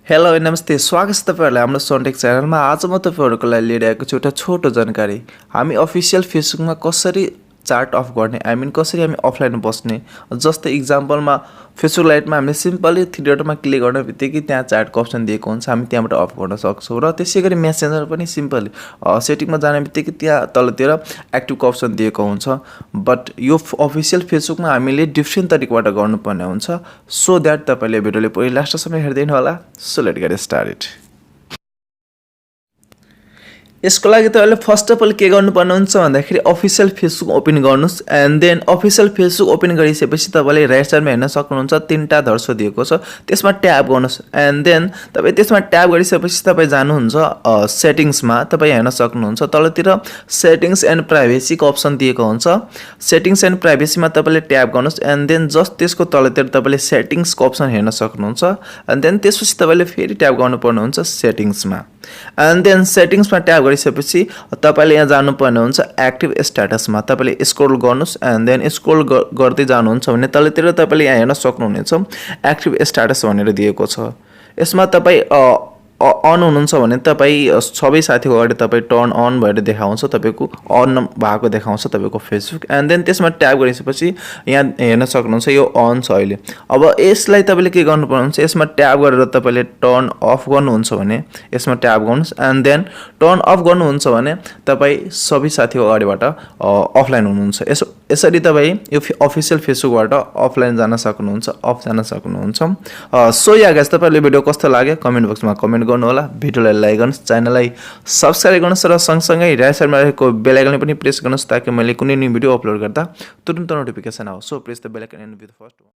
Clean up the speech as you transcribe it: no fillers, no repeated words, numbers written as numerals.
Hello नमस्ते, स्वागत छ तपाईहरुलाई हाम्रो SanTech च्यानलमा। आज म तपाईहरुको लागि लिएर आएको छु एउटा छोटो जानकारी। हामी अफिसियल फेसबुकमा कसरी चार्ट अफ गर्ने, कसरी हामी अफलाइन बस्ने। जस्तै इक्जाम्पलमा फेसबुक लाइटमा हामीले सिम्पली थ्री डटमा क्लिक गर्ने बित्तिकै त्यहाँ चार्टको अप्सन दिएको हुन्छ, हामी त्यहाँबाट अफ गर्न सक्छौं। र त्यसैगरी मेसेन्जर पनि सिम्पली सेटिङमा जाने बित्तिकै त्यहाँ तलतिर एक्टिभको अप्सन दिएको हुन्छ। बट यो अफिसियल फेसबुकमा हामीले डिफ्रेन्ट तरिकाबाट गर्नुपर्ने हुन्छ। सो दैट तपाईले भिडियोले पुरै लास्टसम्म हेर्दिनु होला। So let's get started. यसको लागि तपाईले फर्स्ट अफ अल के गर्नुपर्ने हुन्छ भन्दाखेरि अफिसियल फेसबुक ओपन गर्नुस् and then official Facebook open गरिसकेपछि तपाईले राइट साइडमा हेर्न सक्नुहुन्छ तीनटा धर्सो दिएको छ, त्यसमा ट्याब गर्नुस् एन्ड देन तपाई त्यसमा ट्याब गरिसकेपछि तपाई जानुहुन्छ सेटिंग्समा। तपाई हेर्न सक्नुहुन्छ तलतिर सेटिंग्स एन्ड प्राइभेसीको अप्सन दिएको हुन्छ। सेटिंग्स एन्ड प्राइभेसीमा तपाईले ट्याब गर्नुस् एन्ड देन जस्ट त्यसको तलतिर तपाईले सेटिंग्सको अप्सन हेर्न सक्नुहुन्छ एन्ड देन त्यसपछि तपाईले फेरि ट्याब गर्नुपर्ने हुन्छ सेटिंग्समा एन्ड देन सेटिंग्समा ट्याब गरिसकेपछि तपाईले यहाँ जानुपर्ने हुन्छ एक्टिभ स्ट्याटसमा। तपाईले स्क्रोल गर्नुस् एन्ड देन स्क्रोल गर्दै जानुहुन्छ भने तलतिर तपाईले यहाँ हेर्न सक्नुहुनेछ एक्टिभ स्ट्याटस भनेर दिएको छ। यसमा तपाई अन हुनुहुन्छ भने तपाई सबै साथीको अगाडि तपाई टर्न अन भएर देखाउँछ, तपाईको अन भएको देखाउँछ तपाईको फेसबुक एन्ड देन त्यसमा ट्याब गरिसकेपछि यहाँ हेर्न सक्नुहुन्छ यो अन छ अहिले। अब यसलाई तपाईले के गर्नुपर्ने हुन्छ, यसमा ट्याब गरेर तपाईले टर्न अफ गर्नुहुन्छ भने यसमा ट्याब गर्नुस् एन्ड देन टर्न अफ गर्नुहुन्छ भने तपाई सबै साथीको अगाडिबाट अफलाइन हुनुहुन्छ। यसरी तपाई यो अफिसियल फेसबुकबाट अफलाइन जान सक्नुहुन्छ, अफ जान सक्नुहुन्छ। सो या गाइस, तपाईहरुले भिडियो कस्तो लाग्यो कमेन्ट बक्समा कमेन्ट गर्नु होला। भिडियोलाई लाइक गर्नुस्, च्यानललाई सब्स्क्राइब गर्नुस् र सँगसँगै राइट साइडमा रहेको बेल आइकन पनि प्रेस गर्नुस् ताकि मैले कुनै न्यू भिडियो अपलोड गर्दा तुरुन्त नोटिफिकेसन आओस्। So press the bell icon and be the first one.